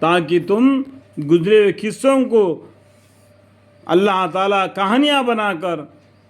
ताकि तुम गुजरे हुए किस्सों को अल्लाह ताला कहानियाँ बनाकर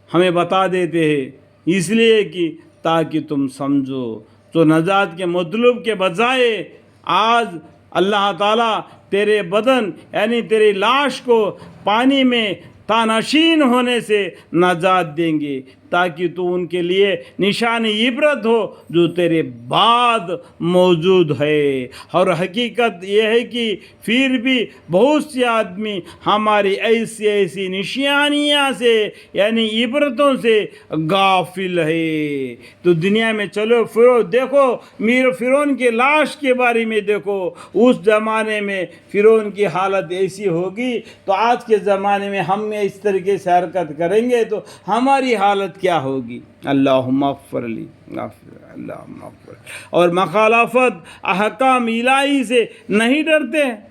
हमें बता देते हैं, इसलिए कि ताकि तुम समझो। तो नजात के मतलब के बजाय आज अल्लाह ताला तेरे बदन यानी तेरी लाश को पानी में तानशीन होने से नजात देंगे, ताकि तू उनके लिए निशान इबरत हो जो तेरे बाद मौजूद है। और हकीकत ये है कि फिर भी बहुत से आदमी हमारी ऐसी ऐसी निशानियाँ से यानी इबरतों से गाफिल है। तो दुनिया में चलो फिरो, देखो मीर फिरौन की लाश के बारे में देखो, उस ज़माने में फिरौन की हालत ऐसी होगी, तो आज के ज़माने में हम इस तरीके से हरकत करेंगे तो हमारी हालत क्या होगी। अल्लाहुम्मा अग़फ़िर ली, अल्लाहुम्मा अग़फ़िर। और मखालफत अहकाम इलाही से नहीं डरते हैं,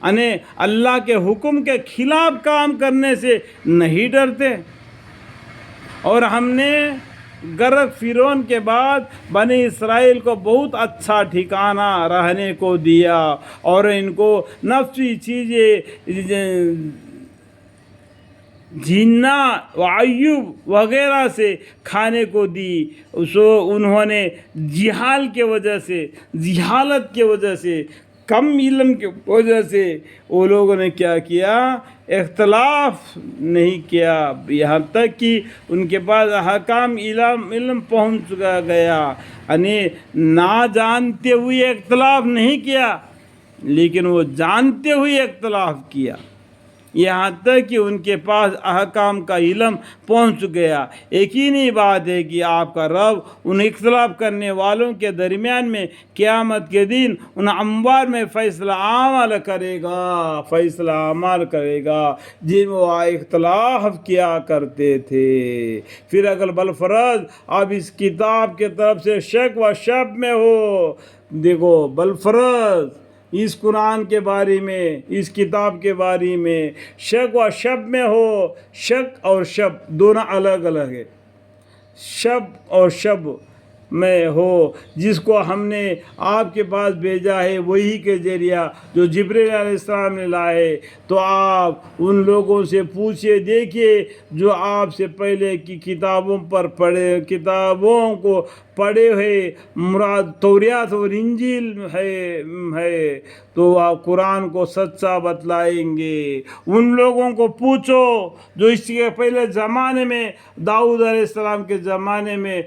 यानी अल्लाह के हुक्म के खिलाफ काम करने से नहीं डरते। और हमने गर्क फिरौन के बाद बनी इसराइल को बहुत अच्छा ठिकाना रहने को दिया और इनको नफ्सी चीज़ें जिन्ना वायुब वगैरह से खाने को दी। सो उन्होंने जिहालत के वजह से कम इल्म की वजह से वो लोगों ने क्या किया, इख्तलाफ नहीं किया, यहाँ तक कि उनके पास अहकाम इल्म पहुँच गया, यानी ना जानते हुए इख्तलाफ नहीं किया, लेकिन वो जानते हुए इख्तलाफ किया, यहाँ तक कि उनके पास अहकाम का इल्म पहुँच गया। यकीनी बात है कि आपका रब उन इख्तलाफ करने वालों के दरमियान में क़यामत के दिन उन अम्वार में फ़ैसला अमल करेगा जिन वो इख्तलाफ किया करते थे। फिर अगर बलफरज आप इस किताब के तरफ से शक व शब में हो, देखो बलफरज इस कुरान के बारे में, इस किताब के बारे में शक व शब में हो, शक और शब दोनों अलग अलग है, शब और शब में हो, जिसको हमने आपके पास भेजा है वही के ज़रिया जो जिब्रील अलैहिस्सलाम ने लाए, तो आप उन लोगों से पूछिए, देखिए जो आपसे पहले की किताबों को पढ़े हुए, मुराद तौरात और इंजील है, तो आप कुरान को सच्चा बतलाएंगे। उन लोगों को पूछो जो इसके पहले ज़माने में दाऊद अलैहिस्सलाम के ज़माने में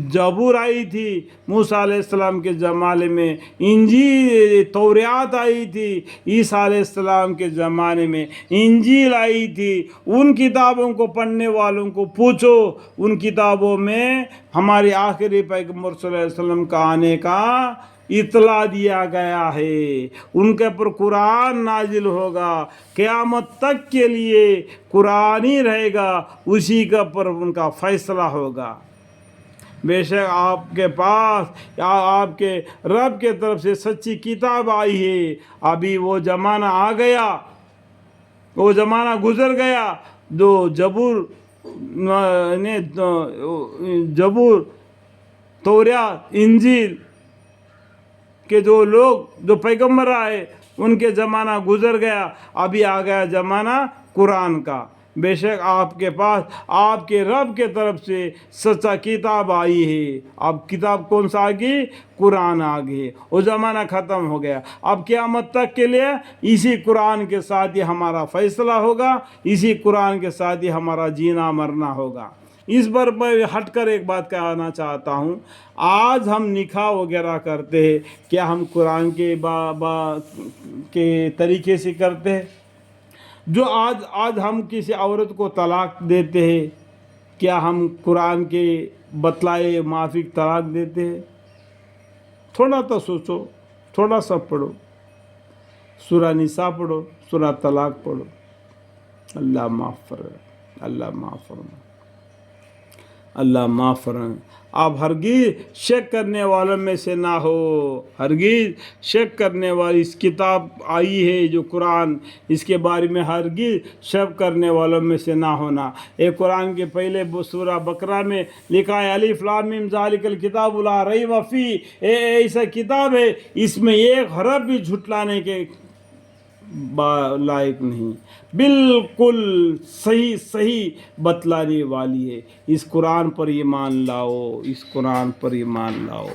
जबूर आई थी, मूसा अलैहिस्सलाम के ज़माने में इंजील तौरात आई थी, ईसा अलैहिस्सलाम के ज़माने में इंजील आई थी। उन किताबों को पढ़ने वालों को पूछो, उन किताबों में हमारे आखिरी पैगंबर सल्लल्लाहु अलैहि वसल्लम का आने का इतला दिया गया है, उनके ऊपर कुरान नाजिल होगा, क़यामत तक के लिए कुरान ही रहेगा, उसी के ऊपर उनका फ़ैसला होगा। बेशक आपके पास या आपके रब के तरफ से सच्ची किताब आई है, अभी वो ज़माना आ गया, वो ज़माना गुज़र गया जो जबूर तौरात इंजील के जो लोग जो पैगंबर आए उनके ज़माना गुज़र गया, अभी आ गया ज़माना कुरान का। बेशक आपके पास आपके रब के तरफ से सच्चा किताब आई है। अब किताब कौन सा आ गई? कुरान आ गई। वो ज़माना ख़त्म हो गया, अब क़यामत तक के लिए इसी कुरान के साथ ही हमारा फ़ैसला होगा, इसी कुरान के साथ ही हमारा जीना मरना होगा। इस पर मैं हटकर एक बात कहना चाहता हूँ, आज हम निकाह वगैरह करते हैं, क्या हम कुरान के के तरीके से करते हैं? जो आज हम किसी औरत को तलाक देते हैं, क्या हम कुरान के बतलाए माफिक तलाक देते हैं? थोड़ा तो सोचो, थोड़ा सा पढ़ो, सूरा निसा पढ़ो, सूरा तलाक पढ़ो। अल्लाह माफ़ फरमाए, अल्लाह माफ़ फरमाए। اللہ معاف فرمائے۔ آپ ہرگز شک کرنے والوں میں سے نہ ہو، ہرگز شک کرنے والی اس کتاب آئی ہے جو قرآن، اس کے بارے میں ہرگز شک کرنے والوں میں سے نہ ہونا۔ ایک قرآن کے پہلے سورہ بقرہ میں لکھا ہے الف لام میم ذالک الکتاب لا ریب فیہ، ایسا کتاب ہے اس میں ایک حرف بھی جھٹلانے کے لائق نہیں، بالکل صحیح صحیح بتلانے والی ہے۔ اس قرآن پر ایمان لاؤ، اس قرآن پر ایمان لاؤ۔